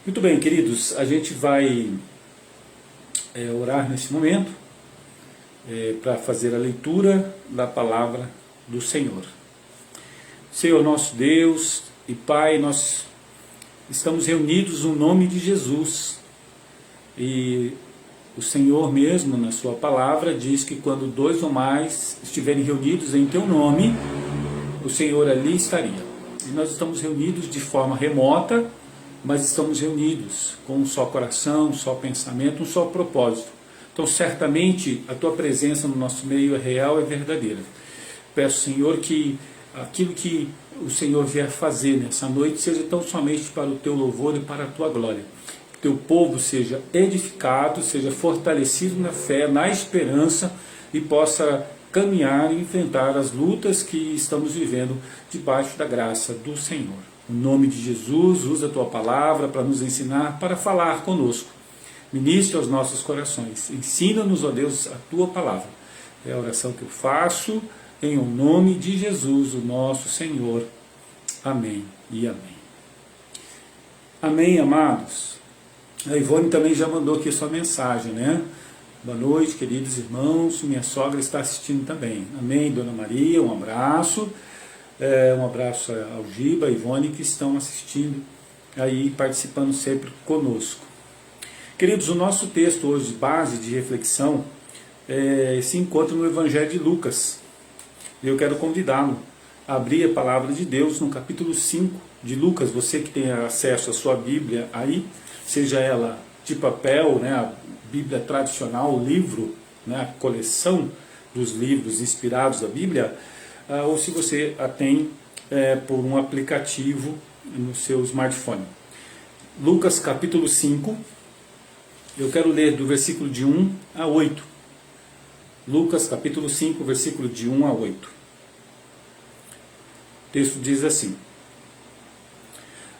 Muito bem, queridos, a gente vai orar nesse momento para fazer a leitura da palavra do Senhor. Senhor nosso Deus e Pai, nós estamos reunidos no nome de Jesus e o Senhor mesmo, na sua palavra, diz que quando dois ou mais estiverem reunidos em teu nome, o Senhor ali estaria. E nós estamos reunidos de forma remota, mas estamos reunidos com um só coração, um só pensamento, um só propósito. Então certamente a tua presença no nosso meio é real e verdadeira. Peço, Senhor, que aquilo que o Senhor vier fazer nessa noite seja tão somente para o teu louvor e para a tua glória. Que teu povo seja edificado, seja fortalecido na fé, na esperança e possa caminhar e enfrentar as lutas que estamos vivendo debaixo da graça do Senhor. Em nome de Jesus, usa a tua palavra para nos ensinar, para falar conosco. Ministre aos nossos corações. Ensina-nos, ó Deus, a tua palavra. É a oração que eu faço em nome de Jesus, o nosso Senhor. Amém e amém. Amém, amados. A Ivone também já mandou aqui a sua mensagem, né? Boa noite, queridos irmãos. Minha sogra está assistindo também. Amém, Dona Maria, um abraço. Um abraço ao Giba, a Ivone, que estão assistindo aí, participando sempre conosco. Queridos, o nosso texto hoje, base de reflexão, se encontra no Evangelho de Lucas. Eu quero convidá-lo a abrir a palavra de Deus no capítulo 5 de Lucas. Você que tem acesso à sua Bíblia aí, seja ela de papel, né, a Bíblia tradicional, o livro, né, a coleção dos livros inspirados da Bíblia, ou se você a tem por um aplicativo no seu smartphone. Lucas capítulo 5, eu quero ler do versículo de 1 a 8. Lucas capítulo 5, versículo de 1 a 8. O texto diz assim: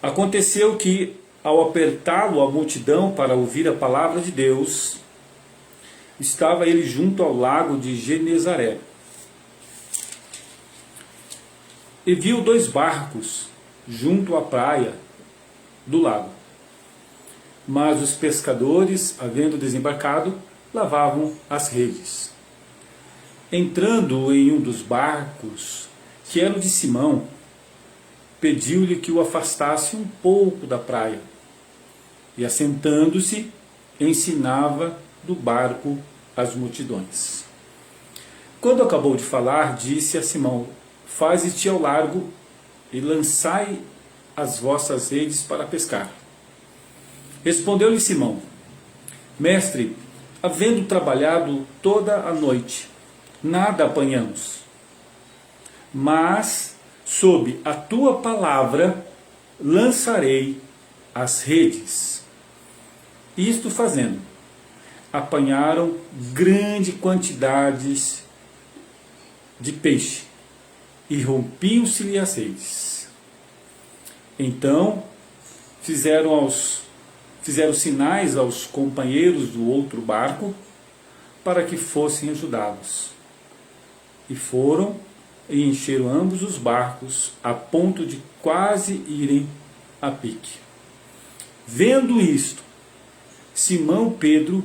Aconteceu que, ao apertá-lo a multidão para ouvir a palavra de Deus, estava ele junto ao lago de Genezaré. E viu dois barcos junto à praia do lago. Mas os pescadores, havendo desembarcado, lavavam as redes. Entrando em um dos barcos, que era o de Simão, pediu-lhe que o afastasse um pouco da praia. E assentando-se, ensinava do barco as multidões. Quando acabou de falar, disse a Simão: Faze-te ao largo e lançai as vossas redes para pescar. Respondeu-lhe Simão: Mestre, havendo trabalhado toda a noite, nada apanhamos. Mas, sob a tua palavra, lançarei as redes. Isto fazendo, apanharam grande quantidade de peixe, e rompiam-se-lhe as redes. Então fizeram sinais aos companheiros do outro barco para que fossem ajudados. E foram e encheram ambos os barcos a ponto de quase irem a pique. Vendo isto, Simão Pedro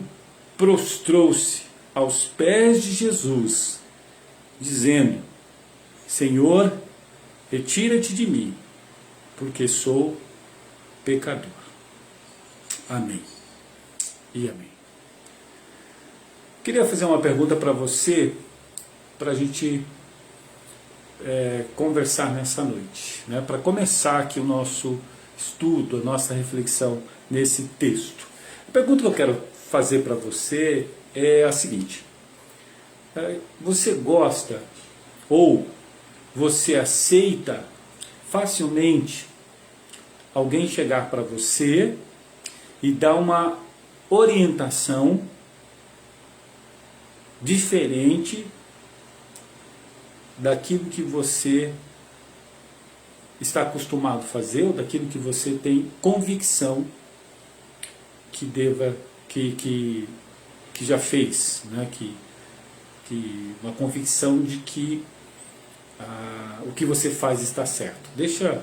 prostrou-se aos pés de Jesus, dizendo: Senhor, retira-te de mim, porque sou pecador. Amém e amém. Queria fazer uma pergunta para você, para a gente conversar nessa noite, né? Para começar aqui o nosso estudo, a nossa reflexão nesse texto. A pergunta que eu quero fazer para você é a seguinte: você gosta ou você aceita facilmente alguém chegar para você e dar uma orientação diferente daquilo que você está acostumado a fazer ou daquilo que você tem convicção que já fez, né? Uma convicção de que o que você faz está certo. Deixa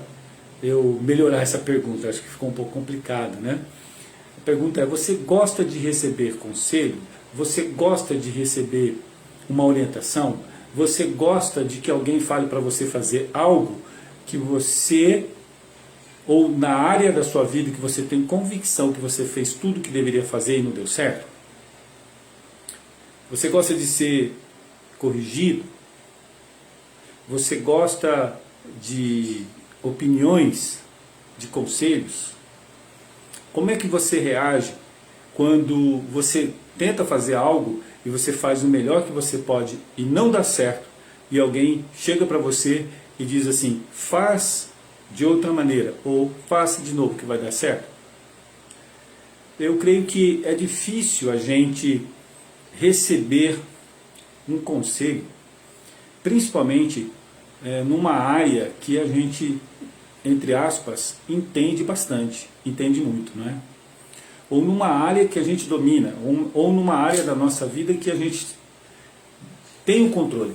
eu melhorar essa pergunta, acho que ficou um pouco complicado, né? A pergunta é: você gosta de receber conselho? Você gosta de receber uma orientação? Você gosta de que alguém fale para você fazer algo que você, ou na área da sua vida que você tem convicção que você fez tudo o que deveria fazer e não deu certo? Você gosta de ser corrigido? Você gosta de opiniões, de conselhos? Como é que você reage quando você tenta fazer algo e você faz o melhor que você pode e não dá certo, e alguém chega para você e diz assim: faz de outra maneira, ou faça de novo que vai dar certo? Eu creio que é difícil a gente receber um conselho, principalmente numa área que a gente, entre aspas, entende bastante, entende muito, não é? Ou numa área que a gente domina, ou numa área da nossa vida que a gente tem o controle,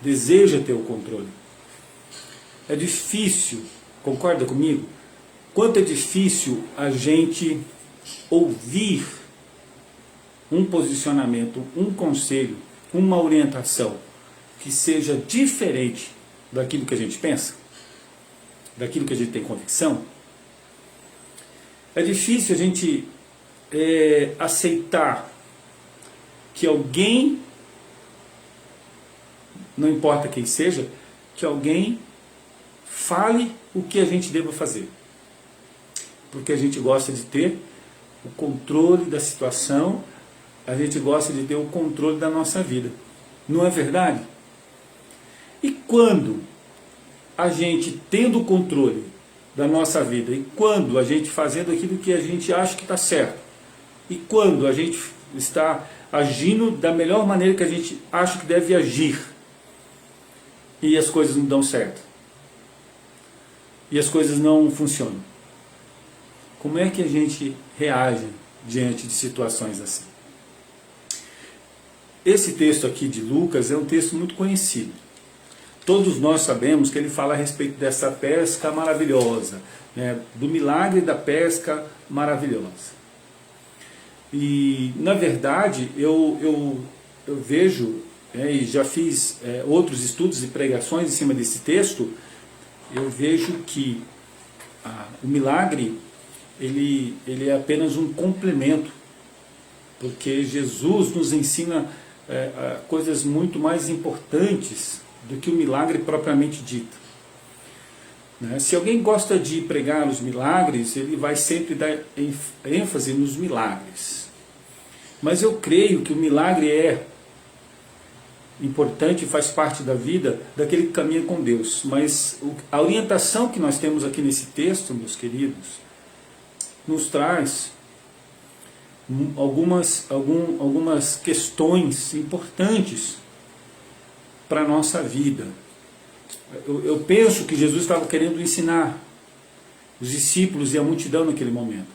deseja ter o controle. É difícil, concorda comigo? Quanto é difícil a gente ouvir um posicionamento, um conselho, uma orientação que seja diferente daquilo que a gente pensa, daquilo que a gente tem convicção. É difícil a gente aceitar que alguém, não importa quem seja, que alguém fale o que a gente deva fazer. Porque a gente gosta de ter o controle da situação, a gente gosta de ter o controle da nossa vida. Não é verdade? E quando a gente tendo o controle da nossa vida, e quando a gente fazendo aquilo que a gente acha que está certo, e quando a gente está agindo da melhor maneira que a gente acha que deve agir, e as coisas não dão certo, e as coisas não funcionam, como é que a gente reage diante de situações assim? Esse texto aqui de Lucas é um texto muito conhecido. Todos nós sabemos que ele fala a respeito dessa pesca maravilhosa, né, do milagre da pesca maravilhosa. E, na verdade, eu vejo, e já fiz outros estudos e pregações em cima desse texto, eu vejo que o milagre ele é apenas um complemento, porque Jesus nos ensina coisas muito mais importantes do que o milagre propriamente dito. Se alguém gosta de pregar os milagres, ele vai sempre dar ênfase nos milagres. Mas eu creio que o milagre é importante e faz parte da vida daquele que caminha com Deus. Mas a orientação que nós temos aqui nesse texto, meus queridos, nos traz algumas questões importantes para a nossa vida. Eu penso que Jesus estava querendo ensinar os discípulos e a multidão naquele momento.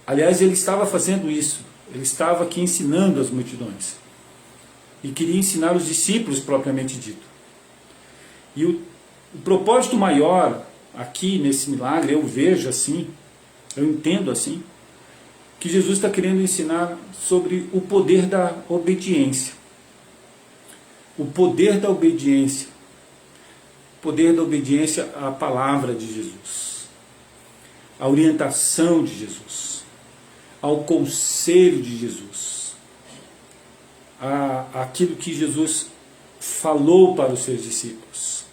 Aliás, ele estava fazendo isso. Ele estava aqui ensinando as multidões. E queria ensinar os discípulos propriamente dito. E o propósito maior aqui nesse milagre, eu vejo assim, eu entendo assim, que Jesus está querendo ensinar sobre o poder da obediência. O poder da obediência. O poder da obediência à palavra de Jesus. A orientação de Jesus. Ao conselho de Jesus. Aquilo que Jesus falou para os seus discípulos.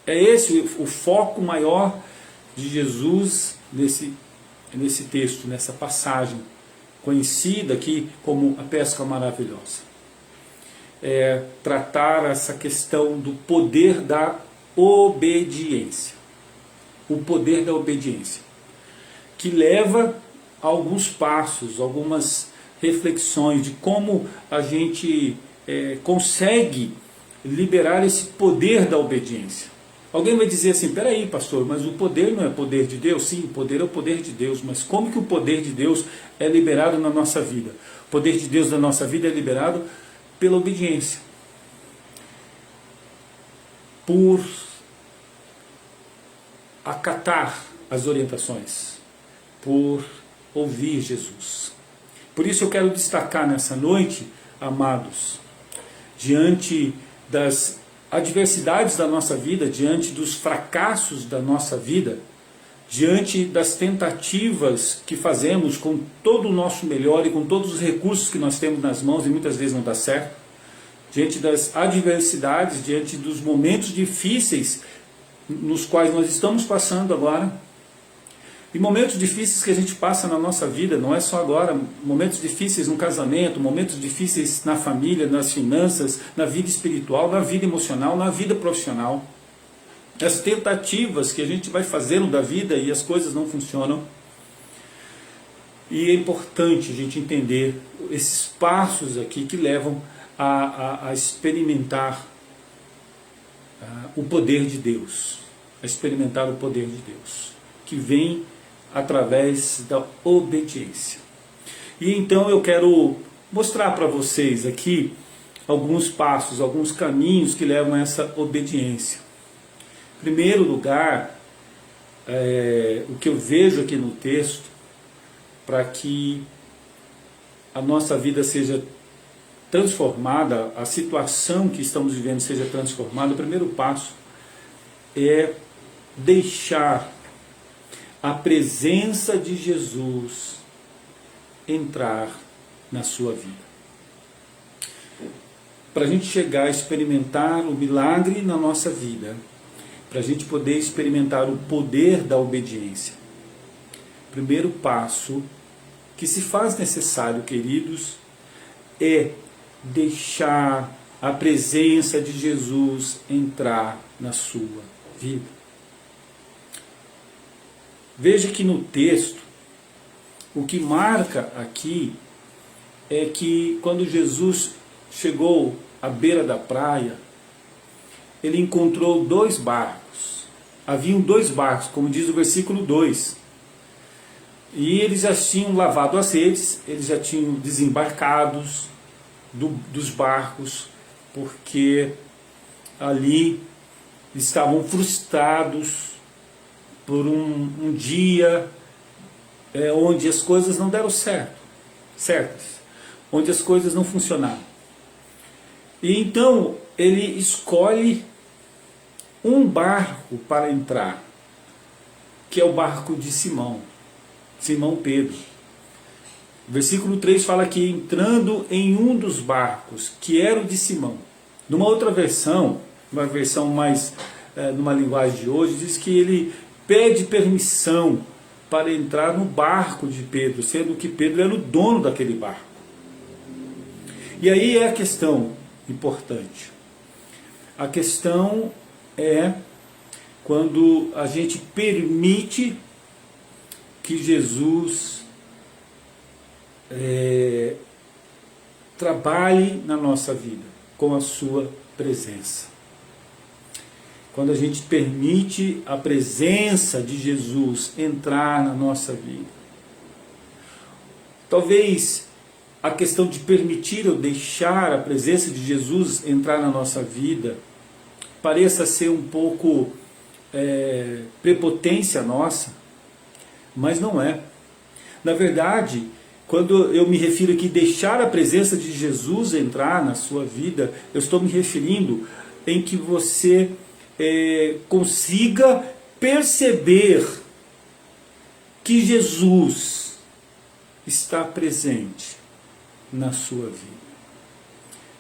É esse o foco maior de Jesus nesse texto, nessa passagem, conhecida aqui como a pesca maravilhosa. Tratar essa questão do poder da obediência. O poder da obediência. Que leva a alguns passos, algumas reflexões de como a gente consegue liberar esse poder da obediência. Alguém vai dizer assim: peraí, pastor, mas o poder não é poder de Deus? Sim, o poder é o poder de Deus, mas como que o poder de Deus é liberado na nossa vida? O poder de Deus na nossa vida é liberado pela obediência. acatar as orientações, por ouvir Jesus. Por isso eu quero destacar nessa noite, amados, diante das adversidades da nossa vida, diante dos fracassos da nossa vida, diante das tentativas que fazemos com todo o nosso melhor e com todos os recursos que nós temos nas mãos e muitas vezes não dá certo, diante das adversidades, diante dos momentos difíceis nos quais nós estamos passando agora, e momentos difíceis que a gente passa na nossa vida, não é só agora, momentos difíceis no casamento, momentos difíceis na família, nas finanças, na vida espiritual, na vida emocional, na vida profissional. As tentativas que a gente vai fazendo da vida e as coisas não funcionam. E é importante a gente entender esses passos aqui que levam a experimentar o poder de Deus, a experimentar o poder de Deus, que vem através da obediência. E então eu quero mostrar para vocês aqui alguns passos, alguns caminhos que levam a essa obediência. Em primeiro lugar, o que eu vejo aqui no texto, para que a nossa vida seja transformada, a situação que estamos vivendo seja transformada, o primeiro passo é deixar a presença de Jesus entrar na sua vida. Para a gente chegar a experimentar o milagre na nossa vida, para a gente poder experimentar o poder da obediência. O primeiro passo que se faz necessário, queridos, é deixar a presença de Jesus entrar na sua vida. Veja que no texto, o que marca aqui é que quando Jesus chegou à beira da praia, ele encontrou 2 barcos. Haviam 2 barcos, como diz o versículo 2. E eles já tinham lavado as redes, eles já tinham desembarcados dos barcos, porque ali estavam frustrados por um dia onde as coisas não deram certas, onde as coisas não funcionaram. E então ele escolhe um barco para entrar, que é o barco de Simão Pedro. O versículo 3 fala que entrando em um dos barcos, que era o de Simão. Numa outra versão, uma versão mais numa linguagem de hoje, diz que ele pede permissão para entrar no barco de Pedro, sendo que Pedro era o dono daquele barco. E aí é a questão importante. A questão é quando a gente permite que Jesus trabalhe na nossa vida com a sua presença. Quando a gente permite a presença de Jesus entrar na nossa vida. Talvez a questão de permitir ou deixar a presença de Jesus entrar na nossa vida pareça ser um pouco prepotência nossa, mas não é. Na verdade, quando eu me refiro aqui deixar a presença de Jesus entrar na sua vida, eu estou me referindo em que você consiga perceber que Jesus está presente na sua vida.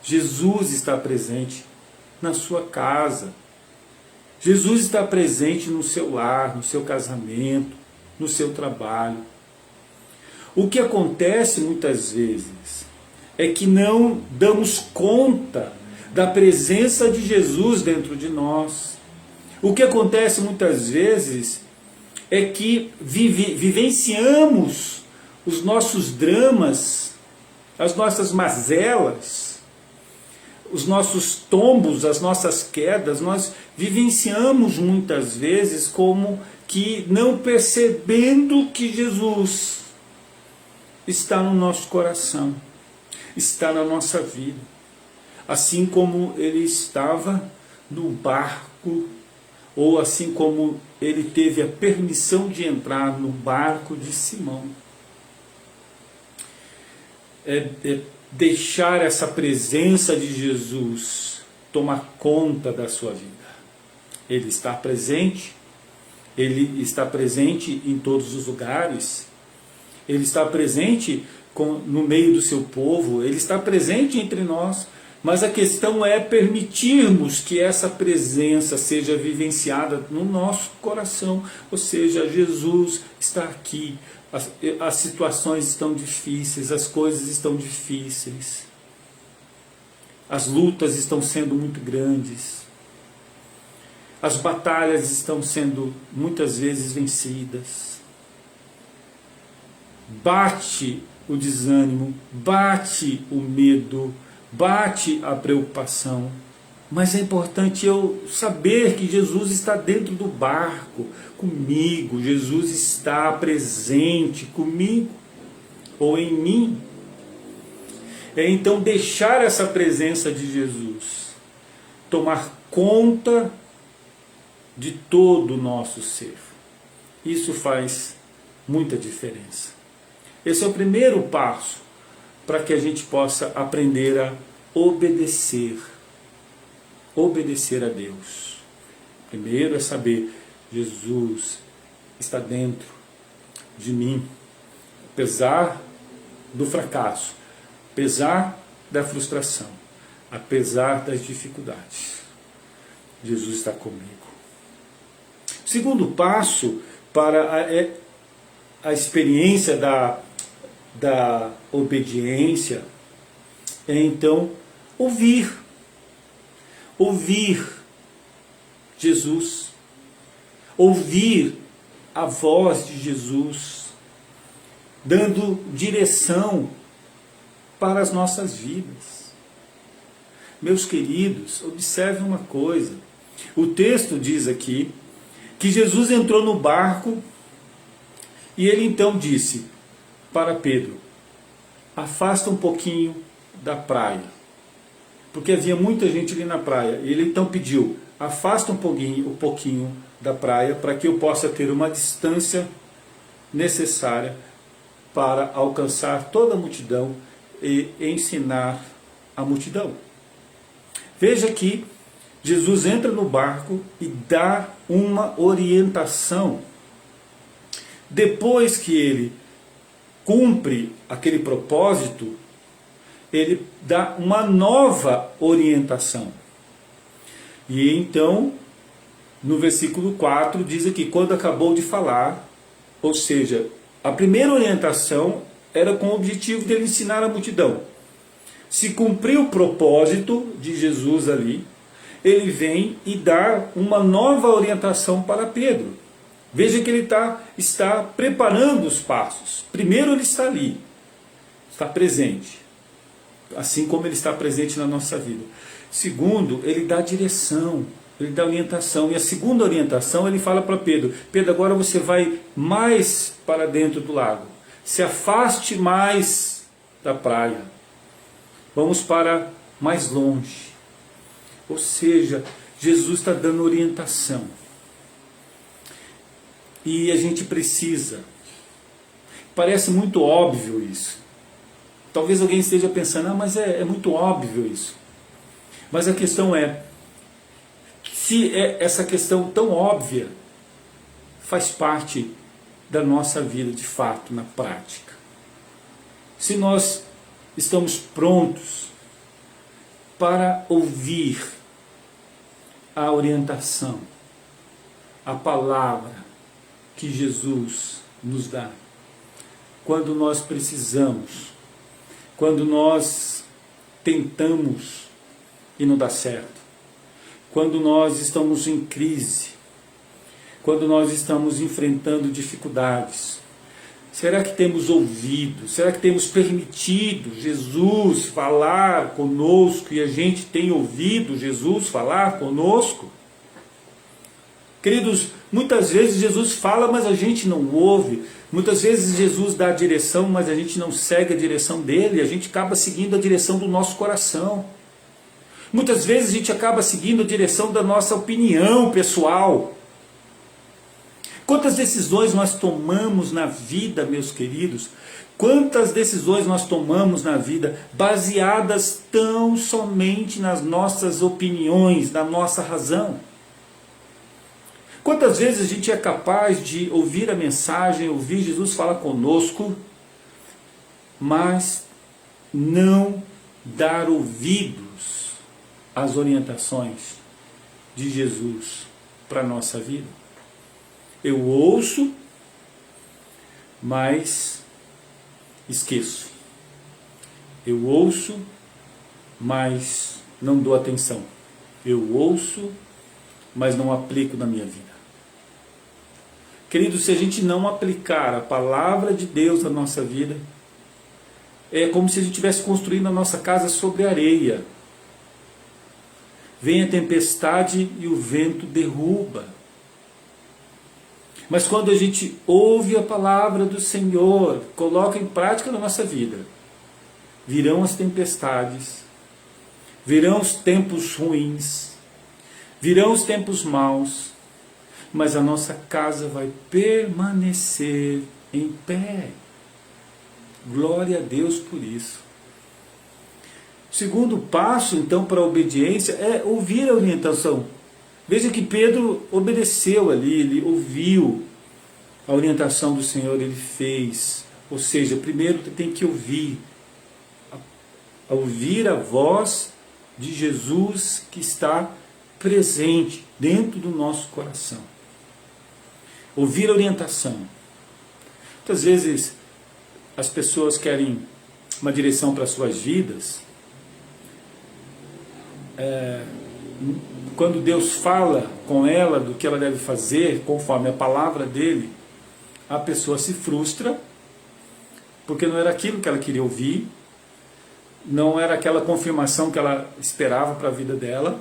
Jesus está presente na sua casa. Jesus está presente no seu lar, no seu casamento, no seu trabalho. O que acontece muitas vezes é que não damos conta da presença de Jesus dentro de nós. O que acontece muitas vezes é que vivenciamos os nossos dramas, as nossas mazelas, os nossos tombos, as nossas quedas, nós vivenciamos muitas vezes como que não percebendo que Jesus está no nosso coração, está na nossa vida. Assim como ele estava no barco ou assim como ele teve a permissão de entrar no barco de Simão. É deixar essa presença de Jesus tomar conta da sua vida. Ele está presente em todos os lugares, ele está presente no meio do seu povo, ele está presente entre nós, mas a questão é permitirmos que essa presença seja vivenciada no nosso coração, ou seja, Jesus está aqui, as situações estão difíceis, as coisas estão difíceis, as lutas estão sendo muito grandes, as batalhas estão sendo muitas vezes vencidas, bate o desânimo, bate o medo, bate a preocupação, mas é importante eu saber que Jesus está dentro do barco comigo, Jesus está presente comigo ou em mim. Então deixar essa presença de Jesus tomar conta de todo o nosso ser. Isso faz muita diferença. Esse é o primeiro passo para que a gente possa aprender a obedecer a Deus. Primeiro é saber, Jesus está dentro de mim, apesar do fracasso, apesar da frustração, apesar das dificuldades. Jesus está comigo. Segundo passo para a experiência da obediência é então ouvir Jesus, ouvir a voz de Jesus, dando direção para as nossas vidas. Meus queridos, observe uma coisa, o texto diz aqui que Jesus entrou no barco e ele então disse para Pedro, afasta um pouquinho da praia, porque havia muita gente ali na praia. Ele então pediu, afasta um pouquinho da praia, para que eu possa ter uma distância necessária para alcançar toda a multidão e ensinar a multidão. Veja que Jesus entra no barco e dá uma orientação. Depois que ele cumpre aquele propósito, ele dá uma nova orientação. E então, no versículo 4, diz aqui, quando acabou de falar, ou seja, a primeira orientação era com o objetivo de ele ensinar a multidão. Se cumpriu o propósito de Jesus ali, ele vem e dá uma nova orientação para Pedro. Veja que ele está preparando os passos. Primeiro ele está ali, está presente, assim como ele está presente na nossa vida. Segundo, ele dá direção, ele dá orientação. E a segunda orientação, ele fala para Pedro, Pedro, agora você vai mais para dentro do lago. Se afaste mais da praia. Vamos para mais longe. Ou seja, Jesus está dando orientação. E a gente precisa. Parece muito óbvio isso. Talvez alguém esteja pensando, mas é muito óbvio isso. Mas a questão é, se essa questão tão óbvia faz parte da nossa vida de fato, na prática. Se nós estamos prontos para ouvir a orientação, a palavra que Jesus nos dá, quando nós precisamos, quando nós tentamos e não dá certo, quando nós estamos em crise, quando nós estamos enfrentando dificuldades, será que temos ouvido, será que temos permitido Jesus falar conosco e a gente tem ouvido Jesus falar conosco? Queridos, muitas vezes Jesus fala, mas a gente não ouve. Muitas vezes Jesus dá a direção, mas a gente não segue a direção dele. A gente acaba seguindo a direção do nosso coração. Muitas vezes a gente acaba seguindo a direção da nossa opinião pessoal. Quantas decisões nós tomamos na vida, meus queridos? Quantas decisões nós tomamos na vida baseadas tão somente nas nossas opiniões, na nossa razão? Quantas vezes a gente é capaz de ouvir a mensagem, ouvir Jesus falar conosco, mas não dar ouvidos às orientações de Jesus para a nossa vida? Eu ouço, mas esqueço. Eu ouço, mas não dou atenção. Eu ouço, mas não aplico na minha vida. Querido, se a gente não aplicar a palavra de Deus na nossa vida, é como se a gente estivesse construindo a nossa casa sobre areia. Vem a tempestade e o vento derruba. Mas quando a gente ouve a palavra do Senhor, coloca em prática na nossa vida, virão as tempestades, virão os tempos ruins, virão os tempos maus, mas a nossa casa vai permanecer em pé. Glória a Deus por isso. O segundo passo, então, para a obediência é ouvir a orientação. Veja que Pedro obedeceu ali, ele ouviu a orientação do Senhor, ele fez. Ou seja, primeiro tem que ouvir a voz de Jesus que está presente dentro do nosso coração. Ouvir a orientação. Muitas vezes as pessoas querem uma direção para as suas vidas. Quando Deus fala com ela do que ela deve fazer, conforme a palavra dele, a pessoa se frustra, porque não era aquilo que ela queria ouvir, não era aquela confirmação que ela esperava para a vida dela,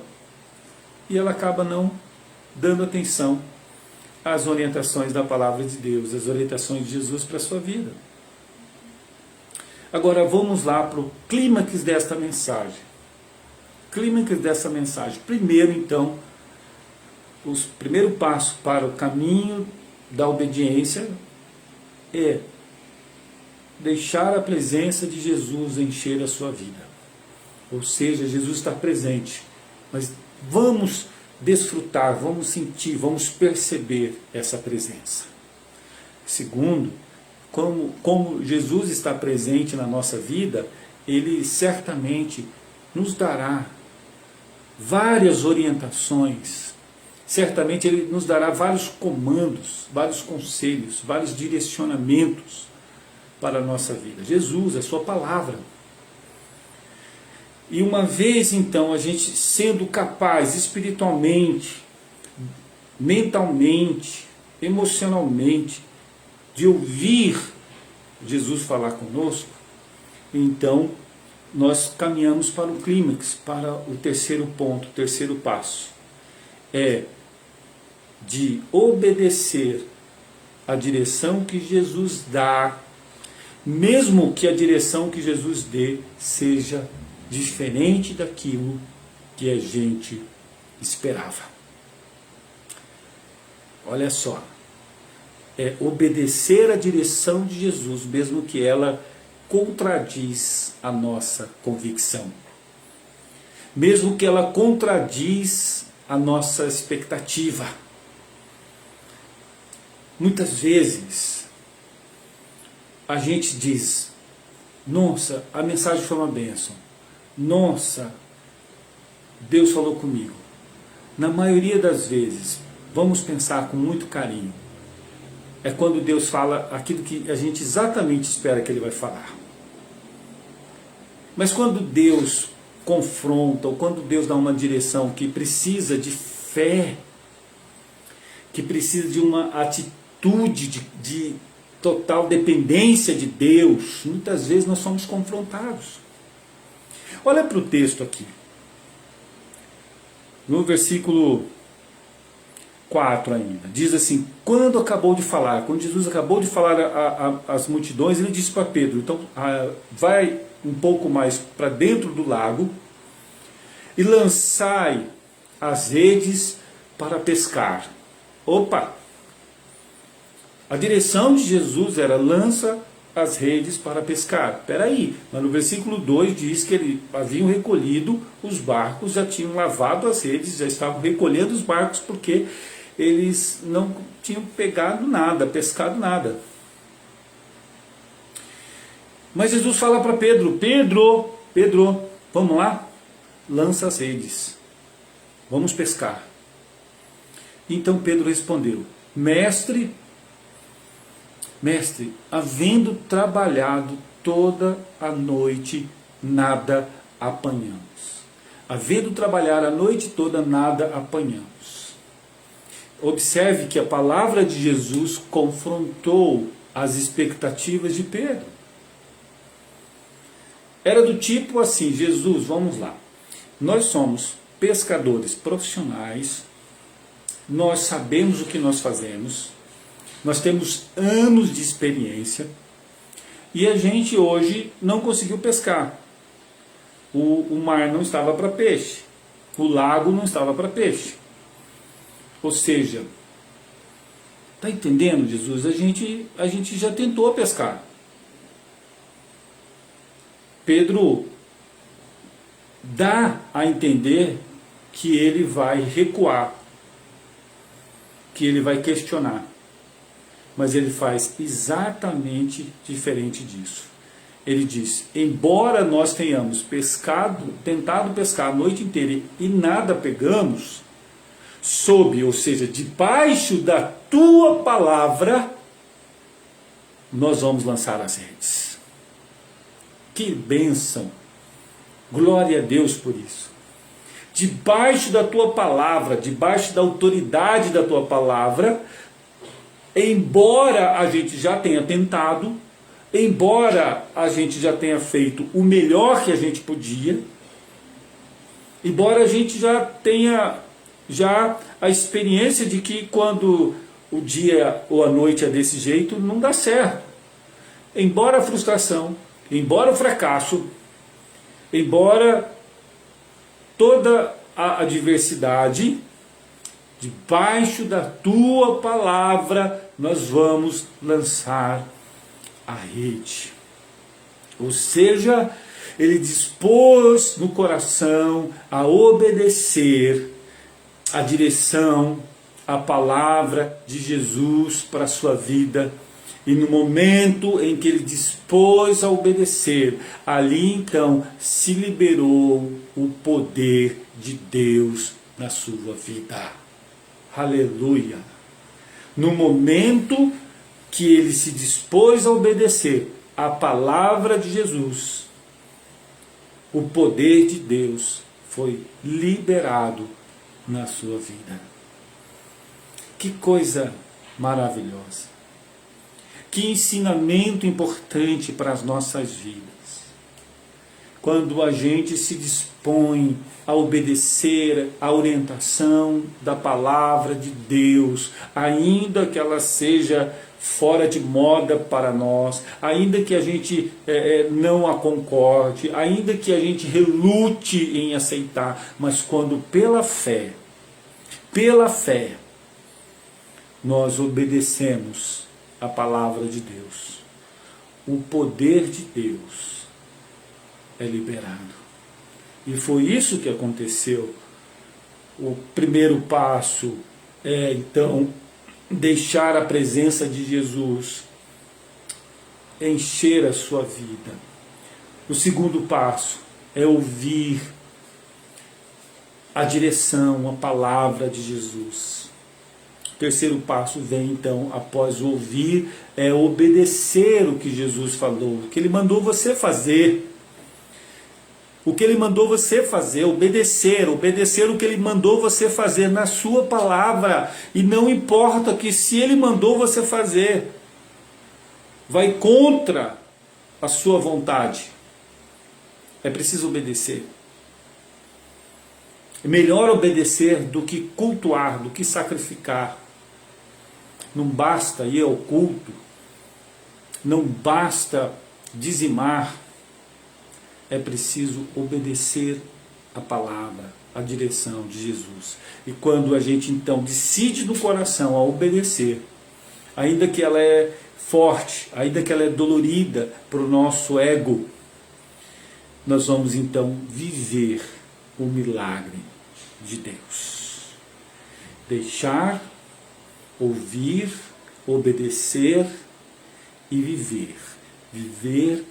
e ela acaba não dando atenção às orientações da palavra de Deus, às orientações de Jesus para a sua vida. Agora vamos lá para o clímax desta mensagem. Clímax dessa mensagem. Primeiro, então, o primeiro passo para o caminho da obediência é deixar a presença de Jesus encher a sua vida. Ou seja, Jesus está presente, mas vamos desfrutar, vamos sentir, vamos perceber essa presença. Segundo, como Jesus está presente na nossa vida, Ele certamente nos dará várias orientações, certamente Ele nos dará vários comandos, vários conselhos, vários direcionamentos para a nossa vida. Jesus, a sua palavra. E uma vez então a gente sendo capaz espiritualmente, mentalmente, emocionalmente, de ouvir Jesus falar conosco, então nós caminhamos para o clímax, para o terceiro ponto, o terceiro passo. É de obedecer a direção que Jesus dá, mesmo que a direção que Jesus dê seja diferente daquilo que a gente esperava. Olha só, é obedecer a direção de Jesus, mesmo que ela contradiz a nossa convicção, mesmo que ela contradiz a nossa expectativa. Muitas vezes a gente diz: nossa, a mensagem foi uma bênção, nossa, Deus falou comigo. Na maioria das vezes, vamos pensar com muito carinho, é quando Deus fala aquilo que a gente exatamente espera que Ele vai falar. Mas quando Deus confronta, ou quando Deus dá uma direção que precisa de fé, que precisa de uma atitude de total dependência de Deus, muitas vezes nós somos confrontados. Olha para o texto aqui. No versículo 4 ainda, diz assim: quando Jesus acabou de falar às multidões, ele disse para Pedro: então vai um pouco mais para dentro do lago e lançai as redes para pescar. Opa! A direção de Jesus era: lança as redes para pescar. Espera aí, mas no versículo 2 diz que eles haviam recolhido os barcos, já tinham lavado as redes, já estavam recolhendo os barcos, porque eles não tinham pegado nada, pescado nada. Mas Jesus fala para Pedro: Pedro, vamos lá? Lança as redes, vamos pescar. Então Pedro respondeu: Mestre, havendo trabalhado toda a noite, nada apanhamos. Havendo trabalhado a noite toda, nada apanhamos. Observe que a palavra de Jesus confrontou as expectativas de Pedro. Era do tipo assim: Jesus, vamos lá, nós somos pescadores profissionais, nós sabemos o que nós fazemos, nós temos anos de experiência, e a gente hoje não conseguiu pescar. O mar não estava para peixe, o lago não estava para peixe. Ou seja, está entendendo, Jesus? A gente já tentou pescar. Pedro dá a entender que ele vai recuar, que ele vai questionar. Mas ele faz exatamente diferente disso. Ele diz: embora nós tenhamos tentado pescar a noite inteira e nada pegamos, ou seja, debaixo da tua palavra, nós vamos lançar as redes. Que bênção! Glória a Deus por isso. Debaixo da tua palavra, debaixo da autoridade da tua palavra, embora a gente já tenha tentado, embora a gente já tenha feito o melhor que a gente podia, embora a gente já tenha a experiência de que quando o dia ou a noite é desse jeito, não dá certo. Embora a frustração, embora o fracasso, embora toda a adversidade, debaixo da tua palavra nós vamos lançar a rede. Ou seja, ele dispôs no coração a obedecer a direção, a palavra de Jesus para a sua vida. E no momento em que ele dispôs a obedecer, ali então se liberou o poder de Deus na sua vida. Aleluia! No momento que ele se dispôs a obedecer a palavra de Jesus, o poder de Deus foi liberado na sua vida. Que coisa maravilhosa! Que ensinamento importante para as nossas vidas. Quando a gente se dispõe a obedecer a orientação da palavra de Deus, ainda que ela seja fora de moda para nós, ainda que a gente não a concorde, ainda que a gente relute em aceitar, mas quando pela fé, nós obedecemos a palavra de Deus, o poder de Deus é liberado. E foi isso que aconteceu. O primeiro passo é então deixar a presença de Jesus encher a sua vida. O segundo passo é ouvir a direção, a palavra de Jesus. O terceiro passo vem então, após ouvir, é obedecer o que Jesus falou, o que ele mandou você fazer. O que ele mandou você fazer, obedecer o que ele mandou você fazer na sua palavra. E não importa que se ele mandou você fazer, vai contra a sua vontade, é preciso obedecer. É melhor obedecer do que cultuar, do que sacrificar. Não basta ir ao culto, não basta dizimar, é preciso obedecer a palavra, a direção de Jesus. E quando a gente então decide no coração a obedecer, ainda que ela é forte, ainda que ela é dolorida para o nosso ego, nós vamos então viver o milagre de Deus. Deixar, ouvir, obedecer e viver. Viver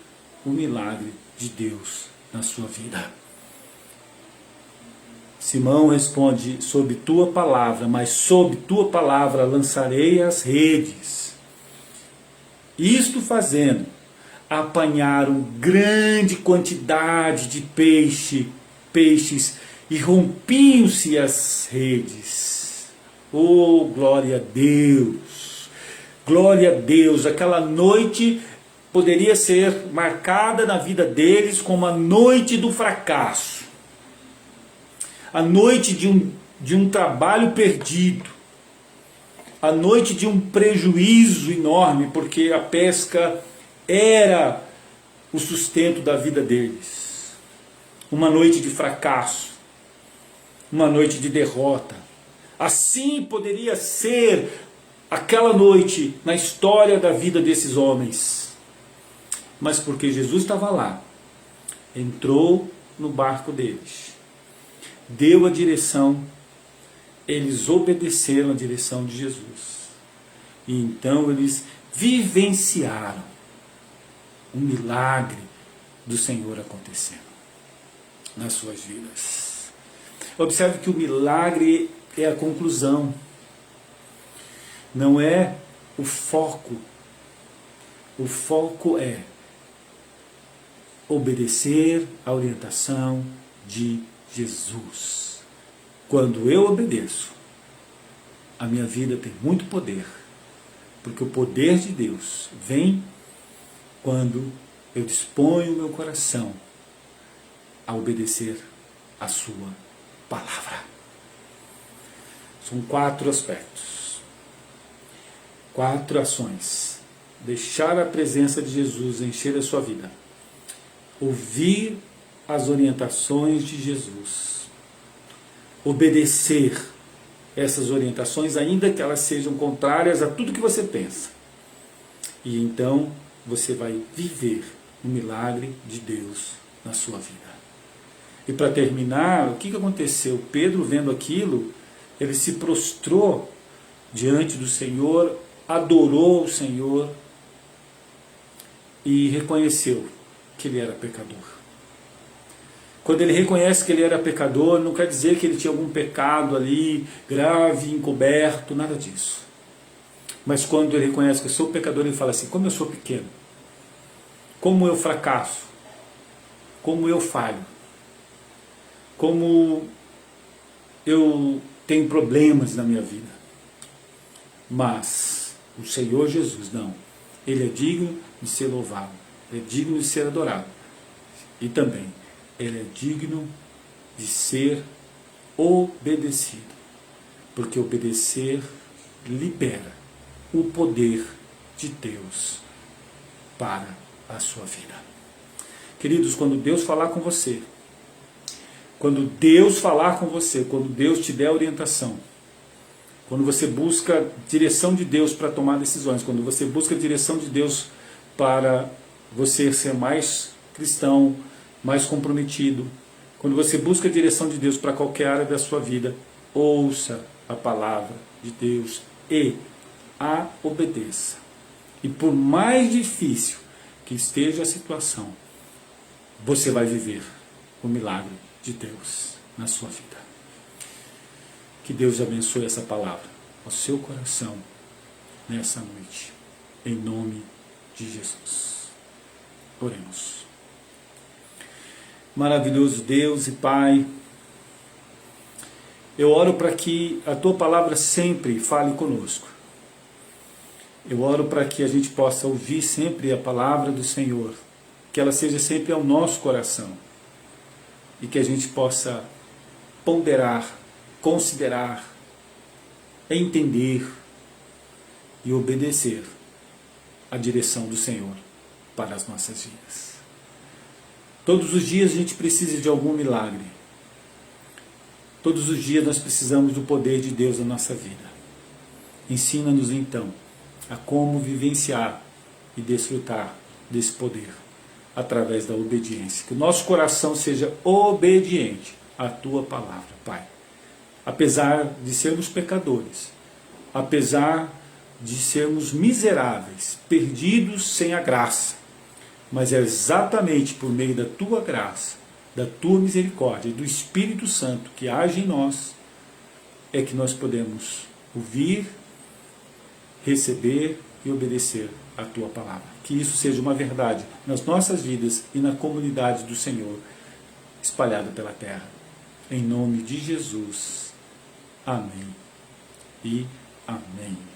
o milagre de Deus na sua vida. Simão responde: sob tua palavra, mas sob tua palavra lançarei as redes. Isto fazendo, apanharam grande quantidade de peixes, e rompiam-se as redes. Oh, glória a Deus! Glória a Deus! Aquela noite poderia ser marcada na vida deles como a noite do fracasso. A noite de um trabalho perdido. A noite de um prejuízo enorme, porque a pesca era o sustento da vida deles. Uma noite de fracasso. Uma noite de derrota. Assim poderia ser aquela noite na história da vida desses homens. Mas porque Jesus estava lá, entrou no barco deles, deu a direção, eles obedeceram a direção de Jesus. E então eles vivenciaram o milagre do Senhor acontecendo nas suas vidas. Observe que o milagre é a conclusão, não é o foco. O foco é obedecer à orientação de Jesus. Quando eu obedeço, a minha vida tem muito poder, porque o poder de Deus vem quando eu disponho o meu coração a obedecer a sua palavra. São 4 aspectos, 4 ações. Deixar a presença de Jesus encher a sua vida. Ouvir as orientações de Jesus. Obedecer essas orientações, ainda que elas sejam contrárias a tudo que você pensa. E então você vai viver o milagre de Deus na sua vida. E para terminar, o que aconteceu? Pedro, vendo aquilo, ele se prostrou diante do Senhor, adorou o Senhor e reconheceu que ele era pecador. Quando ele reconhece que ele era pecador, não quer dizer que ele tinha algum pecado ali, grave, encoberto, nada disso. Mas quando ele reconhece que eu sou pecador, ele fala assim: como eu sou pequeno, como eu fracasso, como eu falho, como eu tenho problemas na minha vida. Mas o Senhor Jesus, não. Ele é digno de ser louvado, ele é digno de ser adorado. E também, ele é digno de ser obedecido. Porque obedecer libera o poder de Deus para a sua vida. Queridos, quando Deus falar com você, quando Deus falar com você, quando Deus te der orientação, quando você busca direção de Deus para tomar decisões, quando você busca direção de Deus para você ser mais cristão, mais comprometido, quando você busca a direção de Deus para qualquer área da sua vida, ouça a palavra de Deus e a obedeça. E por mais difícil que esteja a situação, você vai viver o milagre de Deus na sua vida. Que Deus abençoe essa palavra ao seu coração nessa noite, em nome de Jesus. Oremos. Maravilhoso Deus e Pai, eu oro para que a Tua palavra sempre fale conosco. Eu oro para que a gente possa ouvir sempre a palavra do Senhor, que ela seja sempre ao nosso coração e que a gente possa ponderar, considerar, entender e obedecer a direção do Senhor para as nossas vidas. Todos os dias a gente precisa de algum milagre, Todos os dias nós precisamos do poder de Deus na nossa vida. Ensina-nos então a como vivenciar e desfrutar desse poder através da obediência. Que o nosso coração seja obediente à tua palavra, Pai. Apesar de sermos pecadores, apesar de sermos miseráveis, perdidos sem a graça, mas é exatamente por meio da tua graça, da tua misericórdia e do Espírito Santo que age em nós, é que nós podemos ouvir, receber e obedecer a tua palavra. Que isso seja uma verdade nas nossas vidas e na comunidade do Senhor espalhada pela terra. Em nome de Jesus. Amém e amém.